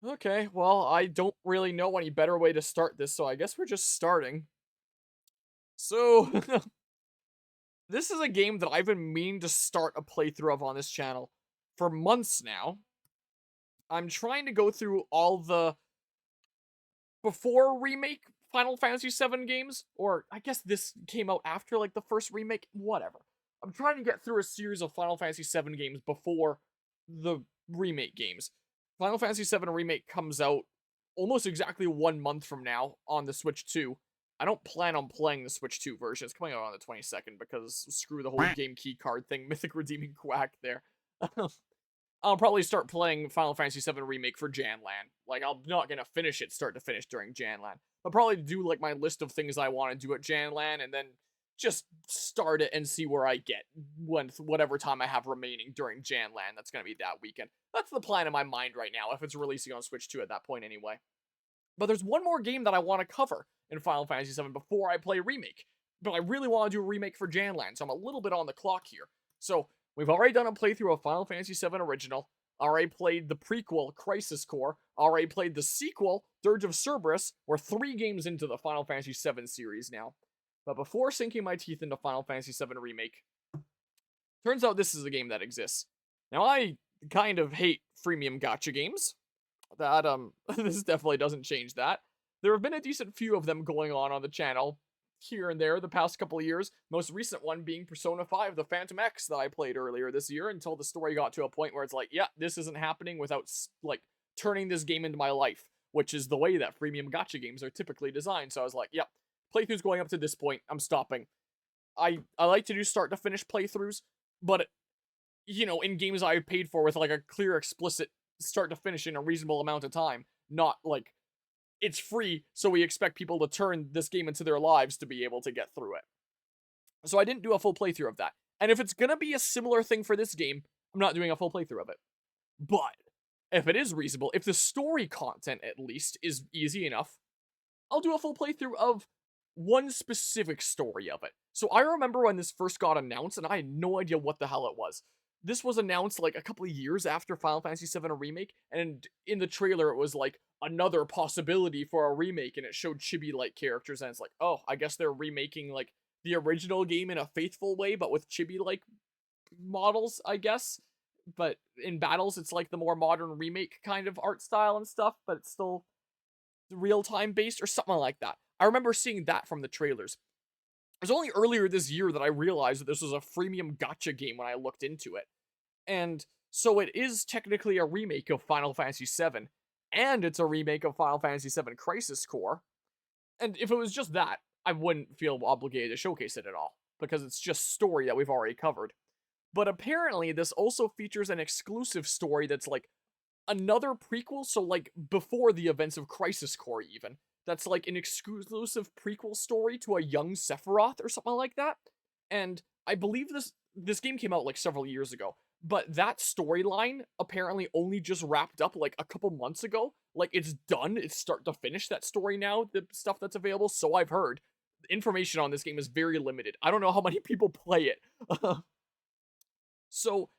Okay, well, I don't really know any better way to start this, so I guess we're just starting. So, this is a game that I've been meaning to start a playthrough of on this channel for months now. I'm trying to go through all the before remake Final Fantasy VII games, or I guess this came out after like the first remake, whatever. I'm trying to get through a series of Final Fantasy VII games before the remake games. Final Fantasy VII Remake comes out almost exactly 1 month from now on the Switch 2. I don't plan on playing the Switch 2 version. It's coming out on the 22nd because screw the whole game key card thing, Mythic Redeeming Quack there. I'll probably start playing Final Fantasy VII Remake for Janland. Like, I'm not gonna finish it start to finish during Janland. I'll probably do, like, my list of things I want to do at Janland, and then just start it and see where I get when whatever time I have remaining during Janland. That's gonna be that weekend. That's the plan in my mind right now, if it's releasing on Switch 2 at that point anyway. But there's one more game that I want to cover in Final Fantasy VII before I play Remake. But I really want to do a remake for Janland, so I'm a little bit on the clock here. So, we've already done a playthrough of Final Fantasy VII Original, already played the prequel, Crisis Core, already played the sequel, Dirge of Cerberus. We're 3 games into the Final Fantasy VII series now. But before sinking my teeth into Final Fantasy VII Remake, turns out this is a game that exists. Now, I kind of hate freemium gacha games. That, this definitely doesn't change that. There have been a decent few of them going on the channel, here and there the past couple of years. Most recent one being Persona 5 The Phantom X that I played earlier this year until the story got to a point where it's like, yeah, this isn't happening without, like, turning this game into my life, which is the way that freemium gacha games are typically designed. So I was like, yep, playthroughs going up to this point, I'm stopping. I like to do start to finish playthroughs, but, you know, in games I paid for with, like, a clear, explicit start to finish in a reasonable amount of time, not, like, it's free, so we expect people to turn this game into their lives to be able to get through it. So I didn't do a full playthrough of that. And if it's gonna be a similar thing for this game, I'm not doing a full playthrough of it. But, if it is reasonable, if the story content, at least, is easy enough, I'll do a full playthrough of one specific story of it. So I remember when this first got announced, and I had no idea what the hell it was. This was announced like a couple of years after Final Fantasy VII Remake, and in the trailer it was like another possibility for a remake, and it showed chibi-like characters, and it's like, oh, I guess they're remaking like the original game in a faithful way, but with chibi-like models, I guess. But in battles, it's like the more modern remake kind of art style and stuff, but it's still real-time based or something like that. I remember seeing that from the trailers. It was only earlier this year that I realized that this was a freemium gacha game when I looked into it. And so it is technically a remake of Final Fantasy VII, and it's a remake of Final Fantasy VII Crisis Core. And if it was just that, I wouldn't feel obligated to showcase it at all, because it's just story that we've already covered. But apparently, this also features an exclusive story that's like another prequel, so like before the events of Crisis Core even. That's like an exclusive prequel story to a young Sephiroth or something like that. And I believe this game came out like several years ago, but that storyline apparently only just wrapped up like a couple months ago. Like it's done, it's start to finish that story now, the stuff that's available, so I've heard. Information on this game is very limited. I don't know how many people play it. So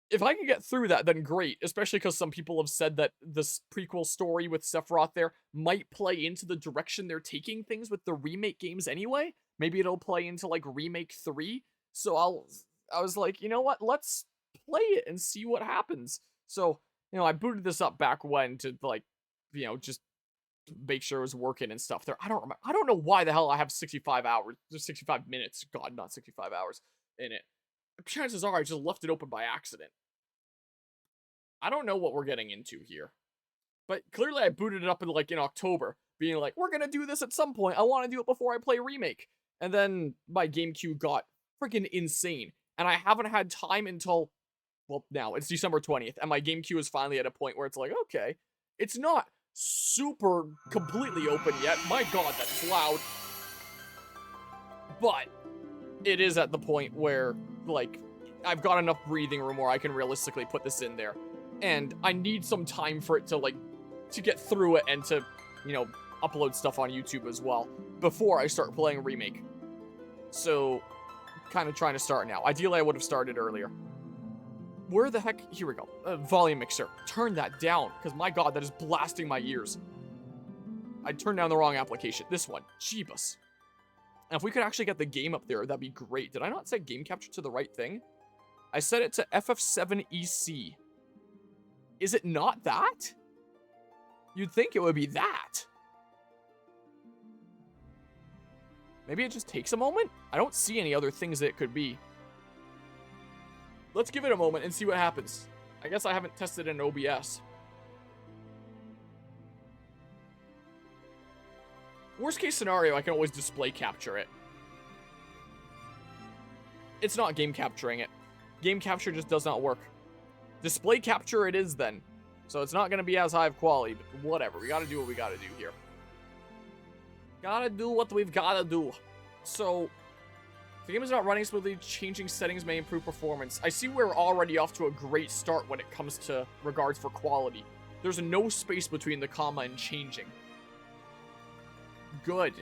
if I can get through that, then great, especially because some people have said that this prequel story with Sephiroth there might play into the direction they're taking things with the remake games anyway. Maybe it'll play into, like, Remake 3. So I was like, you know what, let's play it and see what happens. So, you know, I booted this up back when to, like, you know, just make sure it was working and stuff there. I don't know why the hell I have 65 hours, just 65 minutes, god, not 65 hours in it. Chances are I just left it open by accident. I don't know what we're getting into here. But clearly I booted it up in like in October, being like, we're gonna do this at some point. I want to do it before I play Remake. And then my game queue got freaking insane. And I haven't had time until, well, now it's December 20th. And my game queue is finally at a point where it's like, okay, it's not super completely open yet. My god, that's loud. But it is at the point where, like, I've got enough breathing room where I can realistically put this in there. And I need some time for it to, like, to get through it and to, you know, upload stuff on YouTube as well before I start playing Remake. So, kind of trying to start now. Ideally, I would have started earlier. Where the heck? Here we go. Volume mixer. Turn that down, because my god, that is blasting my ears. I turned down the wrong application. This one. Jeebus. And if we could actually get the game up there, that'd be great. Did I not set game capture to the right thing? I set it to FF7EC. Is it not that? You'd think it would be that. Maybe it just takes a moment? I don't see any other things that it could be. Let's give it a moment and see what happens. I guess I haven't tested in OBS. Worst case scenario, I can always display capture it. It's not game capturing it. Game capture just does not work. Display capture it is then. So it's not going to be as high of quality, but whatever. We got to do what we got to do here. Gotta do what we've gotta do. So, if the game is not running smoothly, changing settings may improve performance. I see we're already off to a great start when it comes to regards for quality. There's no space between the comma and changing. Good.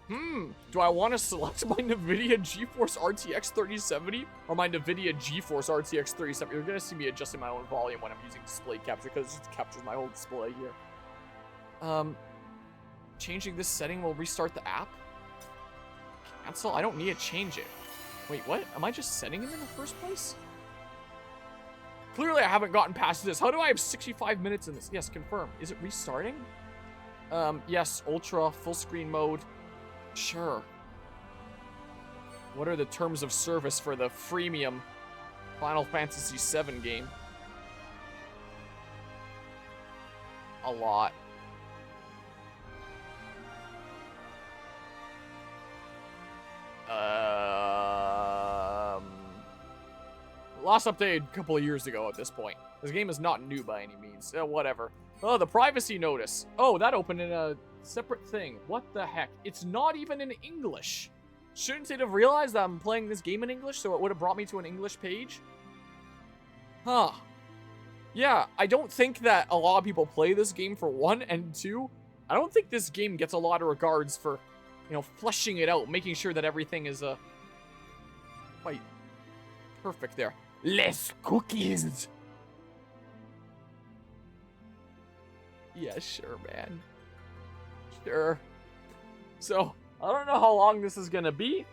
Do I want to select my NVIDIA GeForce RTX 3070 or my NVIDIA GeForce RTX 3070? You're going to see me adjusting my own volume when I'm using display capture because it just captures my whole display here. Changing this setting will restart the app? Cancel? I don't need to change it. Wait, what? Am I just setting it in the first place? Clearly I haven't gotten past this. How do I have 65 minutes in this? Yes, confirm. Is it restarting? Yes, ultra, full screen mode. Sure. What are the terms of service for the freemium Final Fantasy VII game? A lot. Last updated a couple of years ago at this point. This game is not new by any means. Whatever. Oh, the privacy notice. Oh, that opened in a separate thing. What the heck? It's not even in English. Shouldn't it have realized that I'm playing this game in English, so it would have brought me to an English page? Huh. Yeah, I don't think that a lot of people play this game for one, and two, I don't think this game gets a lot of regards for, you know, fleshing it out, making sure that everything is, quite perfect there. Less cookies! Yeah, sure, man. Sure. So, I don't know how long this is gonna be.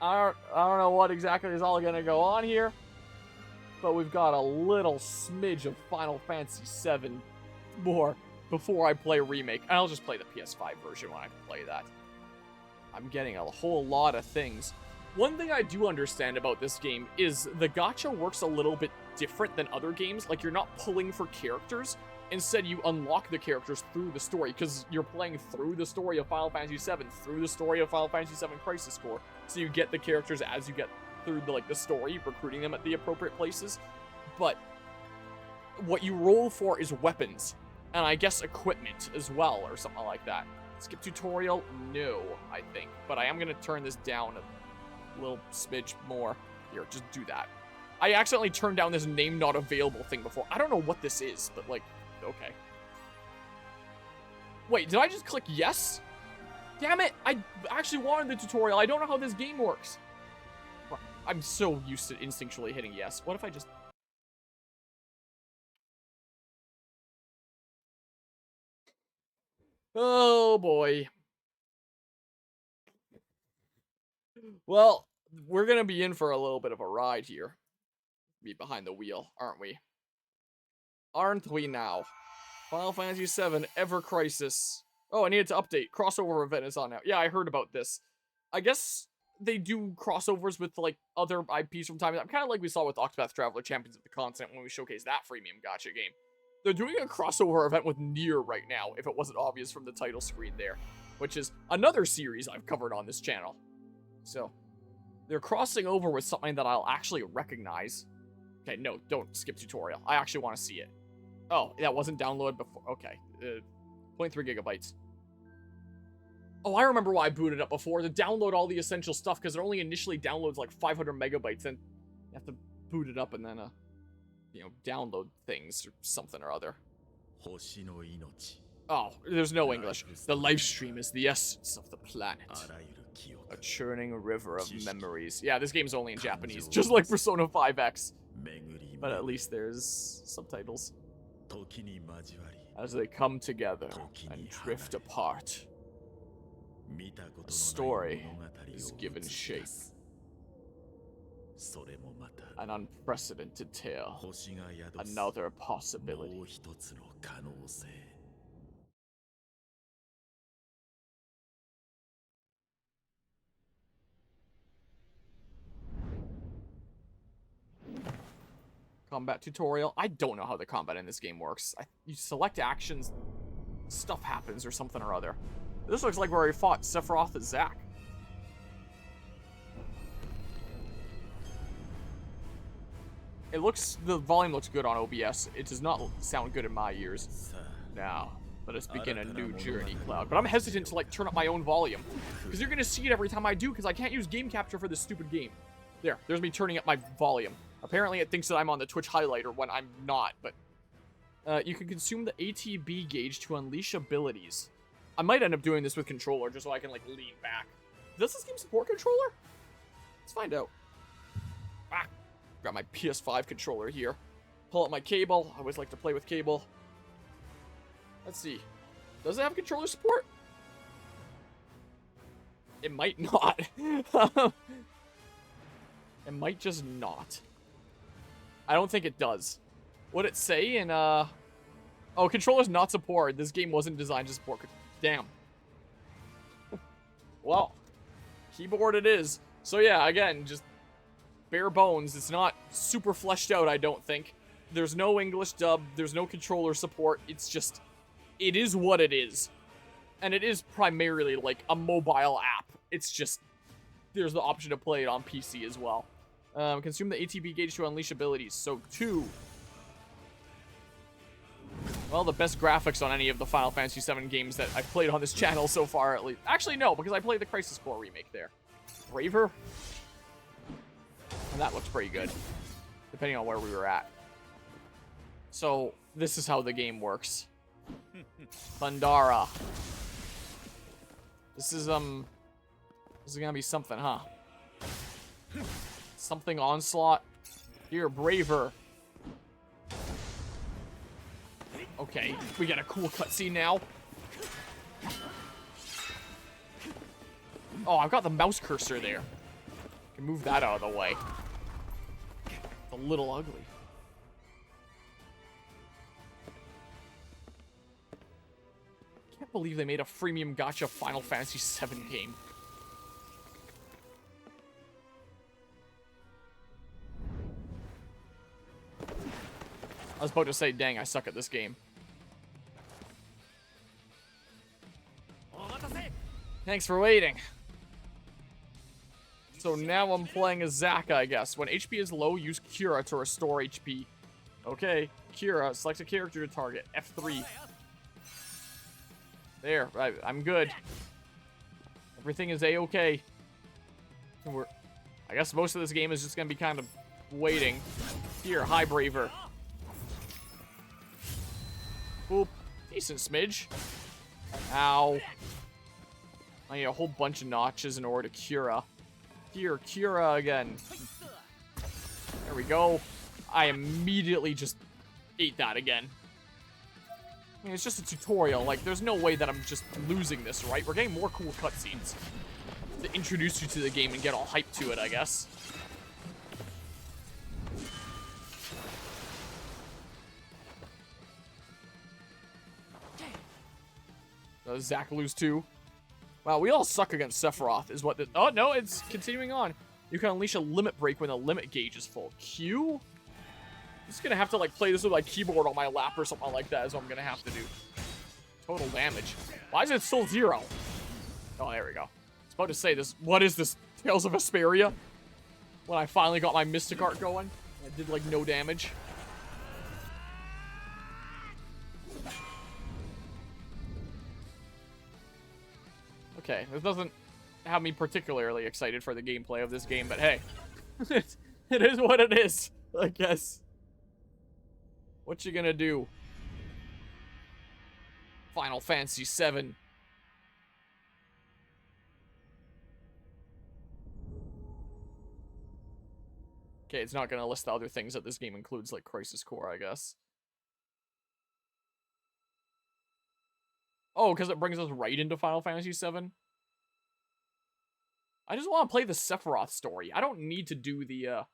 I don't know what exactly is all gonna go on here. But we've got a little smidge of Final Fantasy VII more before I play Remake. And I'll just play the PS5 version when I play that. I'm getting a whole lot of things. One thing I do understand about this game is the gacha works a little bit different than other games. Like, you're not pulling for characters. Instead, you unlock the characters through the story, because you're playing through the story of Final Fantasy VII, through the story of Final Fantasy VII Crisis Core. So you get the characters as you get through the story, recruiting them at the appropriate places. But what you roll for is weapons, and I guess equipment as well, or something like that. Skip tutorial? No, I think. But I am going to turn this down a little smidge more. Here, just do that. I accidentally turned down this name not available thing before. I don't know what this is, but okay. Wait, did I just click yes? Damn it, I actually wanted the tutorial. I don't know how this game works. I'm so used to instinctually hitting yes. What if I just... Oh, boy. Well, we're gonna be in for a little bit of a ride here. Be behind the wheel, aren't we? Aren't we now? Final Fantasy VII Ever Crisis. Oh, I needed to update. Crossover event is on now. Yeah, I heard about this. I guess they do crossovers with, other IPs from time to time. Kind of like we saw with Octopath Traveler Champions of the Continent when we showcased that freemium gacha game. They're doing a crossover event with Nier right now, if it wasn't obvious from the title screen there. Which is another series I've covered on this channel. So, they're crossing over with something that I'll actually recognize. Okay, no, don't skip tutorial. I actually want to see it. Oh, that wasn't downloaded before. Okay. 0.3 gigabytes. Oh, I remember why I booted up before. To download all the essential stuff, because it only initially downloads 500 megabytes. Then you have to boot it up and then, download things or something or other. Oh, there's no English. The live stream is the essence of the planet. A churning river of memories. Yeah, this game's only in Japanese, just like Persona 5X. But at least there's subtitles. As they come together and drift apart, a story is given shape. An unprecedented tale. Another possibility. Combat tutorial. I don't know how the combat in this game works. You select actions, stuff happens or something or other. This looks like where we fought Sephiroth and Zack. The volume looks good on OBS. It does not sound good in my ears. Now, let us begin a new journey, Cloud. But I'm hesitant to, like, turn up my own volume. Because you're going to see it every time I do, because I can't use game capture for this stupid game. There's me turning up my volume. Apparently it thinks that I'm on the Twitch highlighter when I'm not, but... you can consume the ATB gauge to unleash abilities. I might end up doing this with controller, just so I can, like, lean back. Does this game support controller? Let's find out. Ah, got my PS5 controller here. Pull out my cable. I always like to play with cable. Let's see. Does it have controller support? It might not. It might just not. I don't think it does. Would it say in, Oh, controllers not supported. This game wasn't designed to support... Damn. Well, keyboard it is. So yeah, again, just bare bones. It's not super fleshed out, I don't think. There's no English dub. There's no controller support. It's just... It is what it is. And it is primarily, like, a mobile app. It's just... There's the option to play it on PC as well. Consume the ATB gauge to unleash abilities. So, 2. Well, the best graphics on any of the Final Fantasy VII games that I've played on this channel so far, at least. Actually, no, because I played the Crisis Core remake there. Braver? And that looks pretty good, depending on where we were at. So, this is how the game works. Thundara. This is gonna be something, huh? Something Onslaught. Here, Braver. Okay, we got a cool cutscene now. Oh, I've got the mouse cursor there. Can move that out of the way. It's a little ugly. Can't believe they made a freemium gacha Final Fantasy VII game. I was about to say, dang, I suck at this game. Thanks for waiting. So now I'm playing as Zack, I guess. When HP is low, use Cura to restore HP. Okay, Cura, select a character to target. F3. There, I'm good. Everything is A-okay. I guess most of this game is just gonna be kind of waiting. Here, hi, Braver. Boop. Decent smidge. Ow. I need a whole bunch of notches in order to Cura. Here, Cura again. There we go. I immediately just ate that again. I mean, it's just a tutorial. Like, there's no way that I'm just losing this, right? We're getting more cool cutscenes to introduce you to the game and get all hyped to it, I guess. Does Zack lose too? Wow, we all suck against Sephiroth is what this... Oh, no, it's continuing on. You can unleash a limit break when the limit gauge is full. Q? I'm just gonna have to, like, play this with my keyboard on my lap or something like that is what I'm gonna have to do. Total damage. Why is it still 0? Oh, there we go. I was about to say this. What is this? Tales of Vesperia? When I finally got my Mystic Art going. I did, like, no damage. Okay, this doesn't have me particularly excited for the gameplay of this game, but hey. It is what it is, I guess. What you gonna do? Final Fantasy VII. Okay, it's not gonna list the other things that this game includes, like Crisis Core, I guess. Oh, because it brings us right into Final Fantasy VII? I just want to play the Sephiroth story. I don't need to do the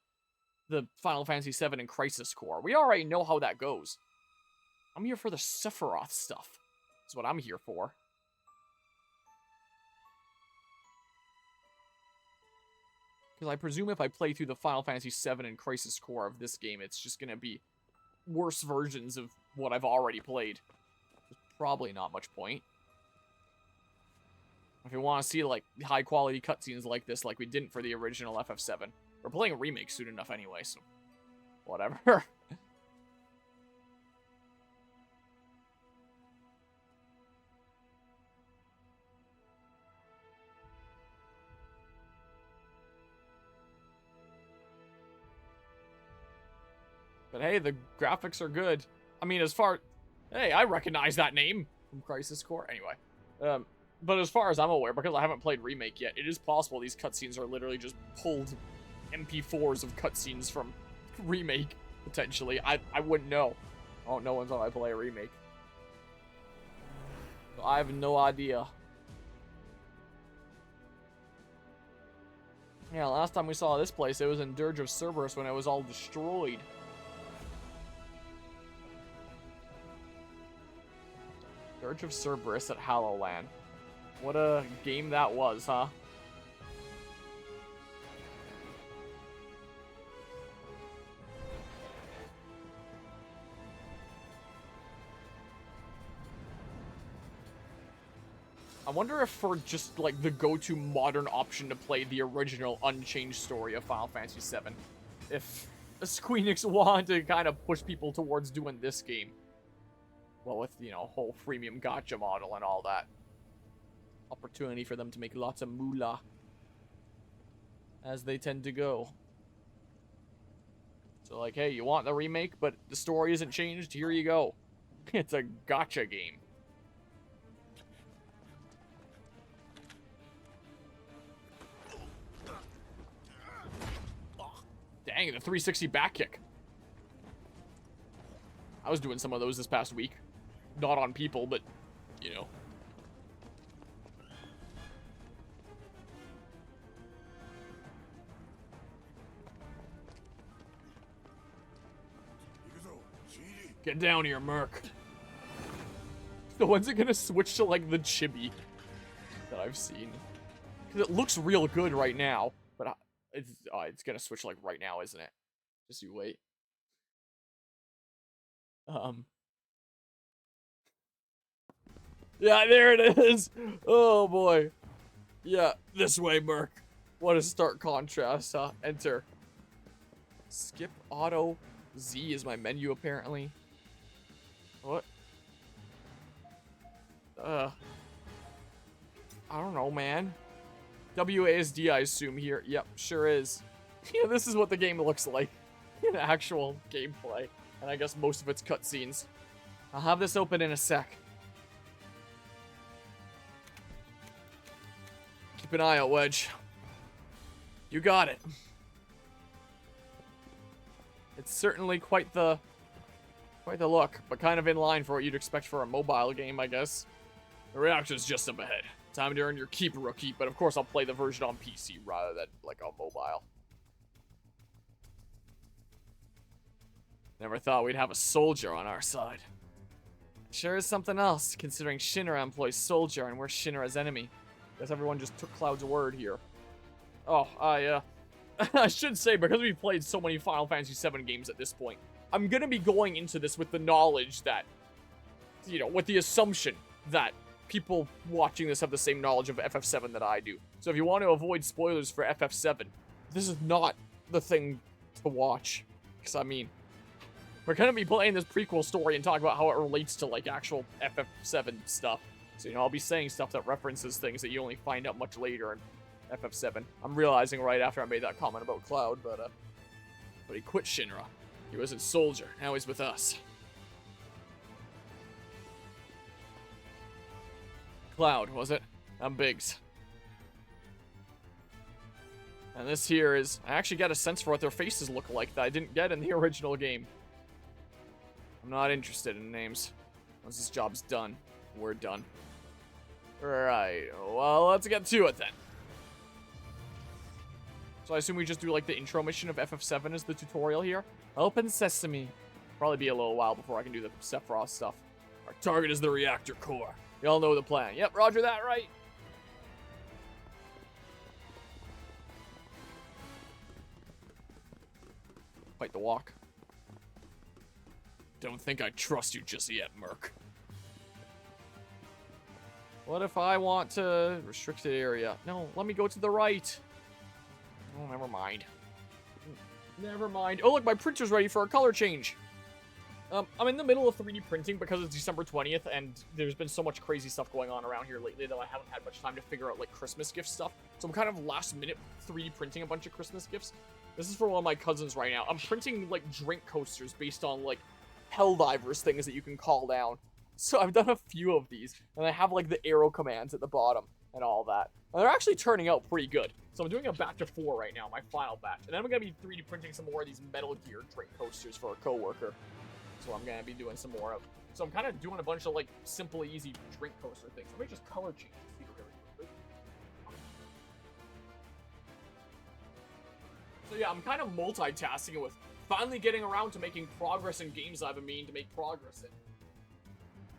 Final Fantasy VII and Crisis Core. We already know how that goes. I'm here for the Sephiroth stuff. That's what I'm here for. Because I presume if I play through the Final Fantasy VII and Crisis Core of this game, it's just going to be worse versions of what I've already played. There's probably not much point. If you want to see, like, high-quality cutscenes like this, like we didn't for the original FF7, we're playing a remake soon enough anyway, so whatever. But hey, the graphics are good. I mean, hey, I recognize that name from Crisis Core. Anyway, but as far as I'm aware, because I haven't played Remake yet, it is possible these cutscenes are literally just pulled MP4s of cutscenes from Remake, potentially. I wouldn't know. I won't know until I play a Remake. So I have no idea. Yeah, last time we saw this place, it was in Dirge of Cerberus when it was all destroyed. Dirge of Cerberus at Hallowland. What a game that was, huh? I wonder if for just, like, the go-to modern option to play the original unchanged story of Final Fantasy VII, if Squeenix wanted to kind of push people towards doing this game. Well, with, you know, whole freemium gacha model and all that. Opportunity for them to make lots of moolah. As they tend to go. So, like, hey, you want the remake, but the story isn't changed? Here you go. It's a gacha game. Dang, the 360 back kick. I was doing some of those this past week. Not on people, but, you know. Get down here, Merc. The one's gonna switch to, like, the chibi that I've seen. Because it looks real good right now, but it's gonna switch, like, right now, isn't it? Just you wait. Yeah, there it is. Oh, boy. Yeah, this way, Merc. What a stark contrast, huh? Enter. Skip auto. Z is my menu, apparently. What? I don't know, man. WASD, I assume, here. Yep, sure is. Yeah, this is what the game looks like in actual gameplay. And I guess most of its cutscenes. I'll have this open in a sec. Keep an eye out, Wedge. You got it. It's certainly quite the look, but kind of in line for what you'd expect for a mobile game, I guess. The reaction's just up ahead. Time to earn your keep, rookie, but of course I'll play the version on PC rather than, like, on mobile. Never thought we'd have a soldier on our side. Sure is something else, considering Shinra employs soldier and we're Shinra's enemy. Guess everyone just took Cloud's word here. Oh, I should say, because we've played so many Final Fantasy VII games at this point, I'm gonna be going into this with the knowledge that, you know, with the assumption that people watching this have the same knowledge of FF7 that I do. So if you want to avoid spoilers for FF7, this is not the thing to watch. Because, I mean, we're gonna be playing this prequel story and talk about how it relates to, like, actual FF7 stuff. So, you know, I'll be saying stuff that references things that you only find out much later in FF7. I'm realizing right after I made that comment about Cloud, but he quit Shinra. He was a soldier, now he's with us. Cloud, was it? I'm Biggs. And this here is, I actually get a sense for what their faces look like that I didn't get in the original game. I'm not interested in names. Once this job's done, we're done. Right, well, let's get to it then. So I assume we just do like the intro mission of FF7 as the tutorial here. Open sesame. Probably be a little while before I can do the Sephiroth stuff. Our target is the reactor core. Y'all know the plan. Yep, roger that, right? Fight the walk. Don't think I trust you just yet, Merc. What if I want to... restricted area? No, let me go to the right. Oh, never mind. Never mind. Oh, look, my printer's ready for a color change. I'm in the middle of 3D printing because it's December 20th, and there's been so much crazy stuff going on around here lately that I haven't had much time to figure out, like, Christmas gift stuff. So I'm kind of last minute 3D printing a bunch of Christmas gifts. This is for one of my cousins right now. I'm printing, like, drink coasters based on, like, Helldivers things that you can call down. So I've done a few of these, and I have, like, the arrow commands at the bottom and all that. And they're actually turning out pretty good. So I'm doing a batch of 4 right now, my final batch. And then I'm going to be 3D printing some more of these Metal Gear drink coasters for a coworker. So I'm going to be doing some more of. So I'm kind of doing a bunch of, like, simple, easy drink coaster things. Let me just color change this here really quickly. So yeah, I'm kind of multitasking with finally getting around to making progress in games I've been meaning to make progress in,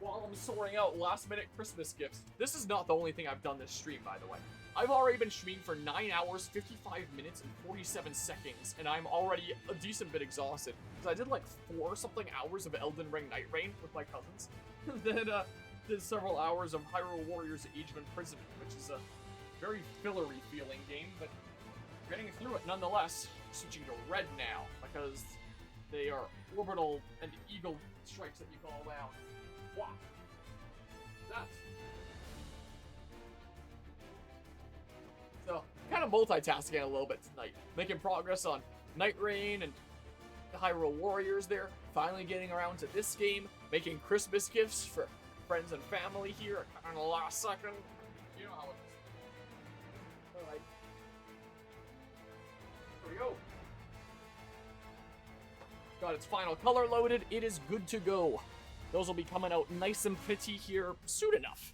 while I'm sorting out last-minute Christmas gifts. This is not the only thing I've done this stream, by the way. I've already been streaming for 9 hours, 55 minutes, and 47 seconds, and I'm already a decent bit exhausted. Because I did like 4-something hours of Elden Ring Night Rain with my cousins. And then did several hours of Hyrule Warriors Age of Imprisonment, which is a very fillery feeling game, but getting through it nonetheless. Switching to red now, because they are orbital and eagle strikes that you call down. Wow. That's... So, kind of multitasking a little bit tonight. Making progress on Night Rain and the Hyrule Warriors there. Finally getting around to this game. Making Christmas gifts for friends and family here at kind of the last second. You know how it is. Alright. Here we go. Got its final color loaded. It is good to go. Those will be coming out nice and pretty here soon enough.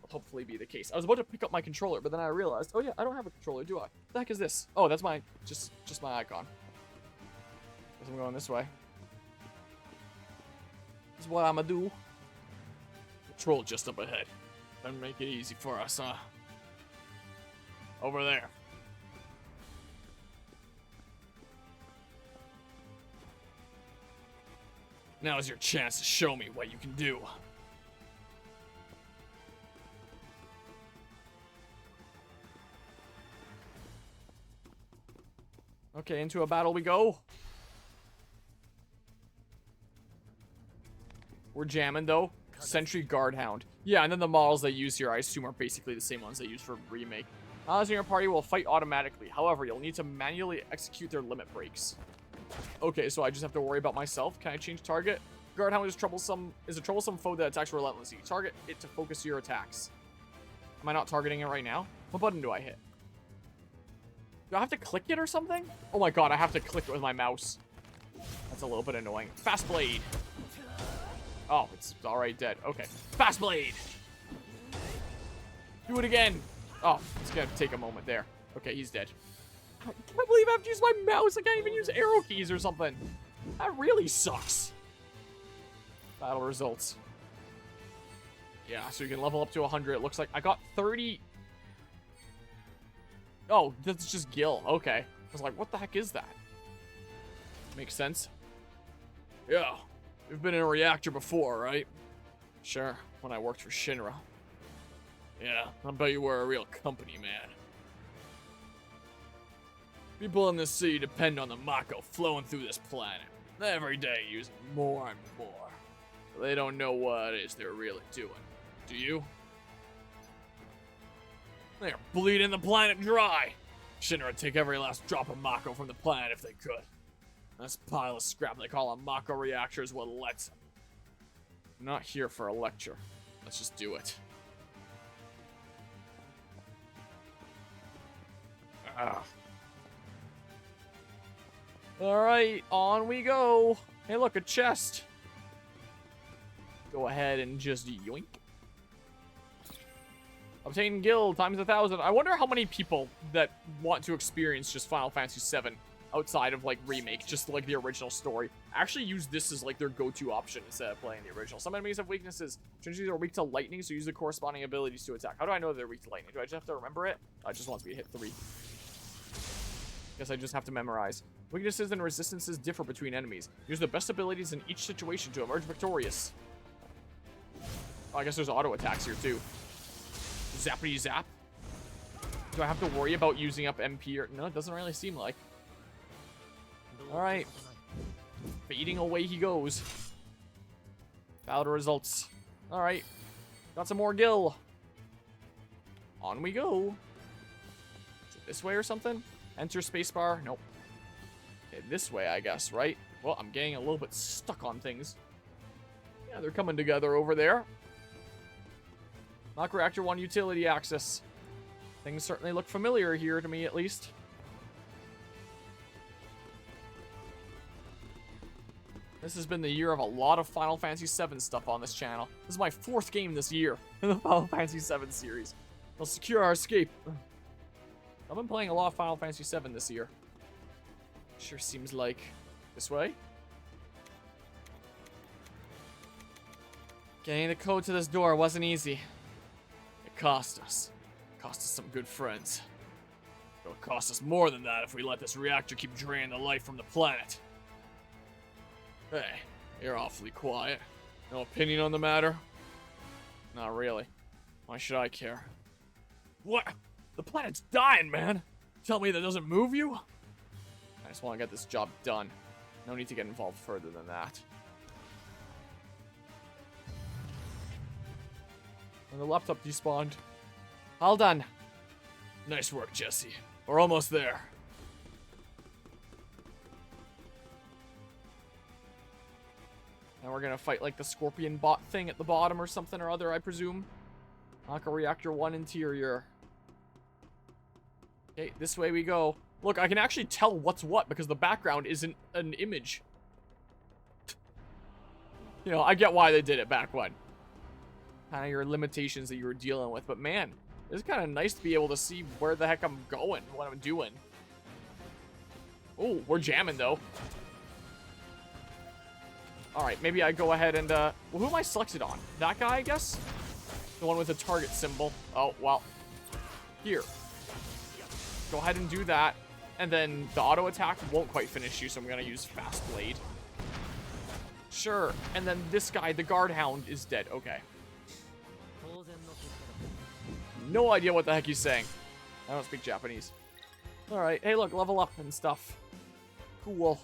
Will hopefully be the case. I was about to pick up my controller, but then I realized, oh yeah, I don't have a controller, do I? What the heck is this? Oh, that's my, just my icon. Guess I'm going this way. This is what I'ma do. Control just up ahead. Doesn't make it easy for us, huh? Over there. Now's your chance to show me what you can do. Okay, into a battle we go. We're jamming, though. Sentry Guardhound. Yeah, and then the models they use here, I assume, are basically the same ones they use for Remake. Allies in your party will fight automatically. However, you'll need to manually execute their limit breaks. Okay, so I just have to worry about myself. Can I change target? Guardhound is a troublesome foe that attacks relentlessly. Target it to focus your attacks. Am I not targeting it right now? What button do I hit? Do I have to click it or something? Oh my god, I have to click it with my mouse. That's a little bit annoying. Fast Blade. Oh, it's already dead. Okay. Fast Blade. Do it again. Oh, it's gonna take a moment there. Okay, he's dead. I can't believe I have to use my mouse. I can't even use arrow keys or something. That really sucks. Battle results. Yeah, so you can level up to 100. It looks like I got 30. Oh, that's just Gil. Okay. I was like, what the heck is that? Makes sense. Yeah. You've been in a reactor before, right? Sure. When I worked for Shinra. Yeah, I bet you were a real company man. People in this city depend on the Mako flowing through this planet. Every day using more and more. But they don't know what it is they're really doing. Do you? They're bleeding the planet dry. Shinra would take every last drop of Mako from the planet if they could. This pile of scrap they call a Mako reactor is what lets them. I'm not here for a lecture. Let's just do it. Alright, on we go. Hey, look, a chest. Go ahead and just yoink. Obtain guild times 1,000. I wonder how many people that want to experience just Final Fantasy VII outside of, like, Remake, just, like, the original story, actually use this as, like, their go-to option instead of playing the original. Some enemies have weaknesses. Trinity are weak to lightning, so use the corresponding abilities to attack. How do I know they're weak to lightning? Do I just have to remember it? It just wants me to hit 3. Guess I just have to memorize. Weaknesses and resistances differ between enemies. Use the best abilities in each situation to emerge victorious. Oh, I guess there's auto attacks here, too. Zappity zap. Do I have to worry about using up MP or... No, it doesn't really seem like. Alright. Fading away he goes. Battle results. Alright. Got some more gil. On we go. Is it this way or something? Enter spacebar. Nope. Okay, this way, I guess, right? Well, I'm getting a little bit stuck on things. Yeah, they're coming together over there. Knock Reactor 1 utility access. Things certainly look familiar here to me, at least. This has been the year of a lot of Final Fantasy VII stuff on this channel. This is my 4th game this year in the Final Fantasy VII series. We'll secure our escape. I've been playing a lot of Final Fantasy VII this year. Sure seems like... This way? Getting the code to this door wasn't easy. It cost us. It cost us some good friends. It'll cost us more than that if we let this reactor keep draining the life from the planet. Hey, you're awfully quiet. No opinion on the matter? Not really. Why should I care? What? The planet's dying, man! Tell me that doesn't move you? I just want to get this job done. No need to get involved further than that. And the laptop despawned. All done. Nice work, Jesse. We're almost there. Now we're gonna fight like the scorpion bot thing at the bottom or something or other, I presume. Knock a reactor 1 interior. Okay, this way we go. Look, I can actually tell what's what because the background isn't an image. You know, I get why they did it back when. Kind of your limitations that you were dealing with, but man, it's kind of nice to be able to see where the heck I'm going, what I'm doing. Oh, we're jamming though. Alright, maybe I go ahead and, well, who am I selected on? That guy, I guess? The one with the target symbol. Oh, well. Here. Go ahead and do that. And then the auto attack won't quite finish you, so I'm going to use Fast Blade. Sure. And then this guy, the Guard Hound, is dead. Okay. No idea what the heck he's saying. I don't speak Japanese. Alright. Hey, look, level up and stuff. Cool.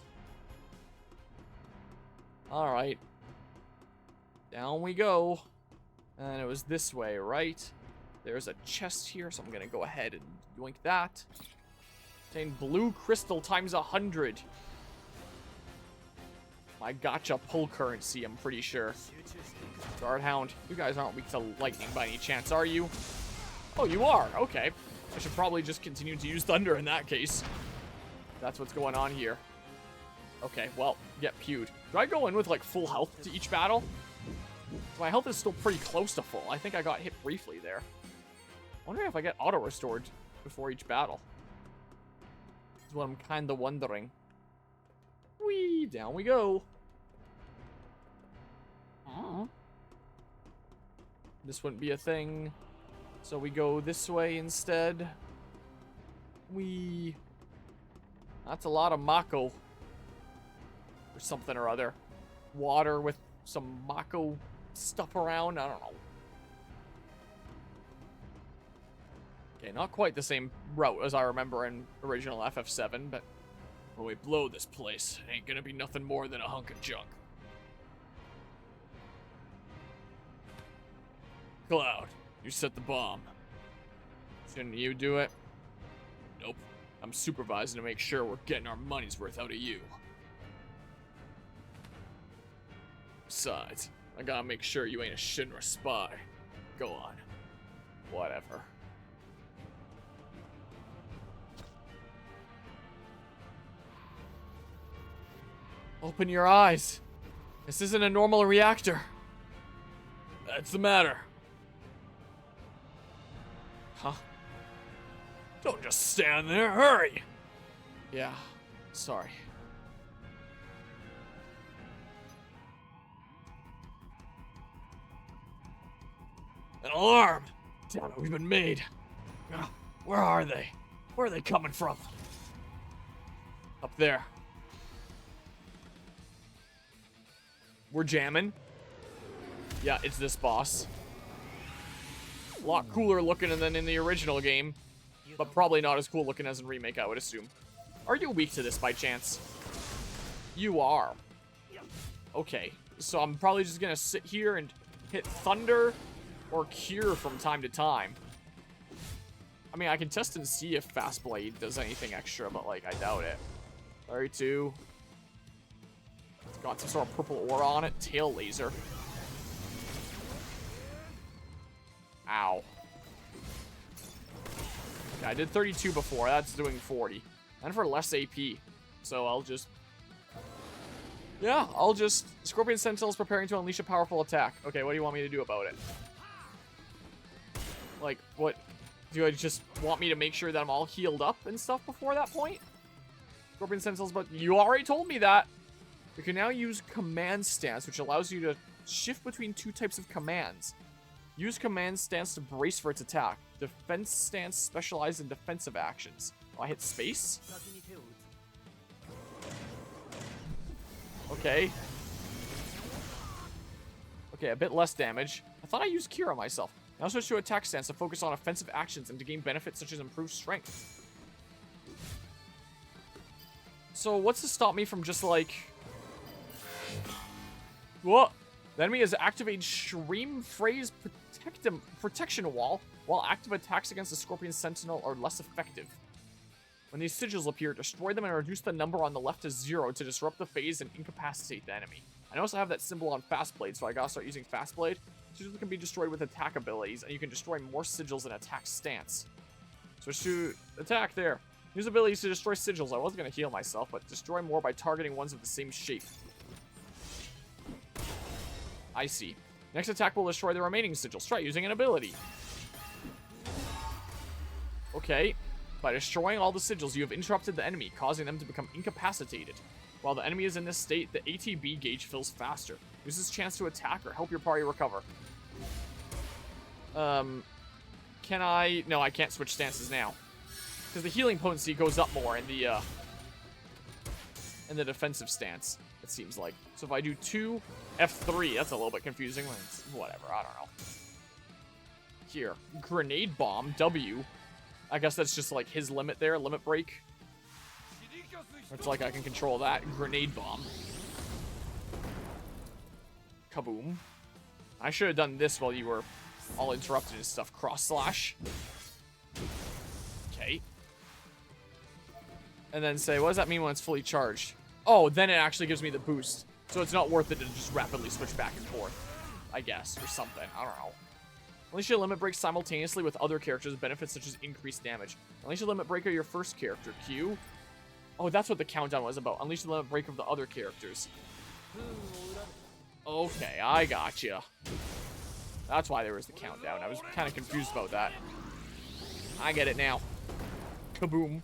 Alright. Down we go. And it was this way, right? There's a chest here, so I'm going to go ahead and yoink that. Obtain blue crystal times 100. My Gacha pull currency, I'm pretty sure. Guard Hound, you guys aren't weak to lightning by any chance, are you? Oh, you are. Okay. I should probably just continue to use thunder in that case. That's what's going on here. Okay, well, get pewed. Do I go in with, like, full health to each battle? My health is still pretty close to full. I think I got hit briefly there. Wondering if I get auto-restored before each battle. That's what I'm kind of wondering. Whee! Down we go. This wouldn't be a thing. So we go this way instead. Whee! That's a lot of Mako. Or something or other. Water with some Mako stuff around. I don't know. Okay, not quite the same route as I remember in original FF7, but when we blow this place, it ain't gonna be nothing more than a hunk of junk. Cloud, you set the bomb. Shouldn't you do it? Nope. I'm supervising to make sure we're getting our money's worth out of you. Besides, I gotta make sure you ain't a Shinra spy. Go on. Whatever. Open your eyes. This isn't a normal reactor. That's the matter. Huh? Don't just stand there. Hurry. Yeah. Sorry. An alarm! Damn it, we've been made. Where are they? Where are they coming from? Up there. We're jamming. Yeah, it's this boss. A lot cooler looking than in the original game, but probably not as cool looking as in Remake, I would assume. Are you weak to this by chance? You are. Okay, so I'm probably just gonna sit here and hit Thunder or Cure from time to time. I mean, I can test and see if Fast Blade does anything extra, but, like, I doubt it. 32. It's got some sort of purple aura on it. Tail laser. Ow. Okay, I did 32 before. That's doing 40. And for less AP. So I'll just... Yeah, I'll just... Scorpion Sentinel's preparing to unleash a powerful attack. Okay, what do you want me to do about it? Like, what? Do you just want me to make sure that I'm all healed up and stuff before that point? Scorpion Sentinel's, but you already told me that. You can now use Command Stance, which allows you to shift between two types of commands. Use Command Stance to brace for its attack. Defense Stance specialized in defensive actions. Oh, I hit space? Okay. Okay, a bit less damage. I thought I used Cure on myself. Now switch to attack stance to focus on offensive actions and to gain benefits such as improved strength. So what's to stop me from just like... What? The enemy has activated Stream Phrase Protection Wall, while active attacks against the Scorpion Sentinel are less effective. When these sigils appear, destroy them and reduce the number on the left to 0 to disrupt the phase and incapacitate the enemy. I also have that symbol on Fast Blade, so I gotta start using Fast Blade. Sigils can be destroyed with attack abilities, and you can destroy more sigils in attack stance. Switch to attack there. Use abilities to destroy sigils. I wasn't gonna heal myself, but destroy more by targeting ones of the same shape. I see. Next attack will destroy the remaining sigils. Try using an ability. Okay. By destroying all the sigils, you have interrupted the enemy, causing them to become incapacitated. While the enemy is in this state, the ATB gauge fills faster. Use this chance to attack or help your party recover. Can I... No, I can't switch stances now. Because the healing potency goes up more in the defensive stance, it seems like. So if I do 2, F3, that's a little bit confusing. Whatever, I don't know. Here, Grenade Bomb, W. I guess that's just like his limit there, limit break. It's like I can control that. Grenade Bomb. Kaboom. I should have done this while you were all interrupted and stuff. Cross slash. Okay. And then say, what does that mean when it's fully charged? Oh, then it actually gives me the boost. So it's not worth it to just rapidly switch back and forth, I guess, or something. I don't know. Unleash your limit break simultaneously with other characters with benefits such as increased damage. Unleash your limit break of your first character. Q. Oh, that's what the countdown was about. Unleash the limit break of the other characters. Okay, I gotcha. That's why there was the countdown. I was kind of confused about that. I get it now. Kaboom.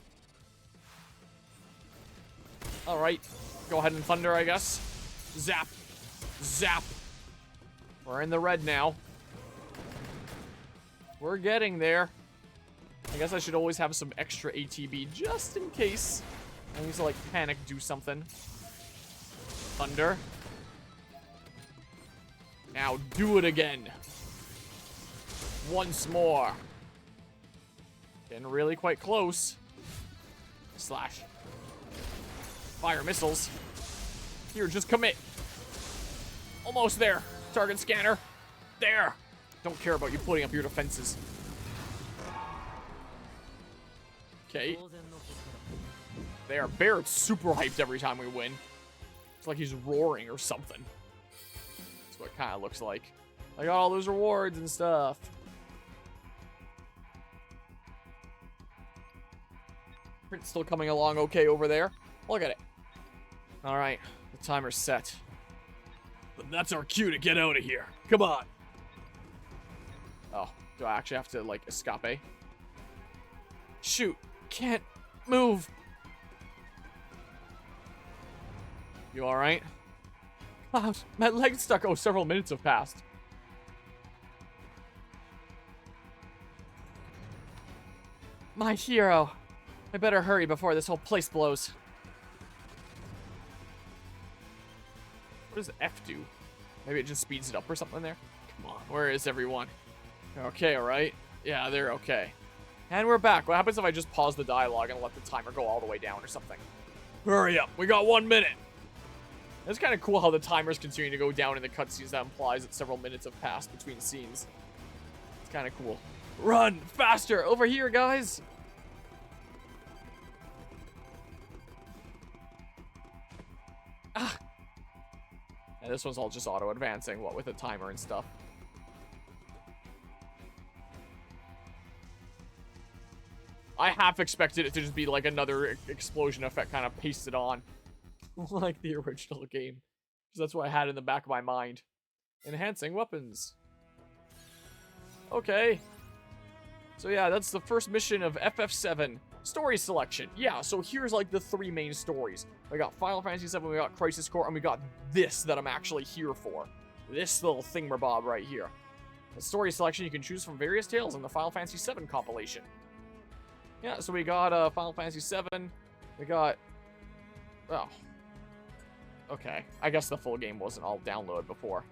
Alright. Go ahead and thunder, I guess. Zap. Zap. We're in the red now. We're getting there. I guess I should always have some extra ATB just in case I need to, like, panic do something. Thunder. Now do it again. Once more. Getting really quite close. Slash. Fire missiles. Here, just commit. Almost there. Target scanner. There. Don't care about you putting up your defenses. Okay. There. Barrett's super hyped every time we win. It's like he's roaring or something. That's what it kind of looks like. I got all those rewards and stuff. Print's still coming along okay over there. Look at it. Alright. The timer's set. But that's our cue to get out of here. Come on. Oh, do I actually have to, like, escape? Shoot. Can't move. You alright? God, my leg's stuck. Oh, several minutes have passed. My hero. I better hurry before this whole place blows. What does F do? Maybe it just speeds it up or something there? Come on, where is everyone? Okay, alright. Yeah, they're okay. And we're back. What happens if I just pause the dialogue and let the timer go all the way down or something? Hurry up, we got 1 minute. It's kind of cool how the timers continue to go down in the cutscenes. That implies that several minutes have passed between scenes. It's kind of cool. Run! Faster! Over here, guys! Ah! And this one's all just auto-advancing, what, with a timer and stuff. I half expected it to just be like another explosion effect kind of pasted on. Like the original game. Because that's what I had in the back of my mind. Enhancing weapons. Okay. So yeah, that's the first mission of FF7. Story selection. Yeah, so here's like the 3 main stories. We got Final Fantasy VII, we got Crisis Core, and we got this that I'm actually here for. This little thingamabob right here. The story selection you can choose from various tales in the Final Fantasy VII compilation. Yeah, so we got Final Fantasy VII. We got... Oh. Okay. I guess the full game wasn't all downloaded before.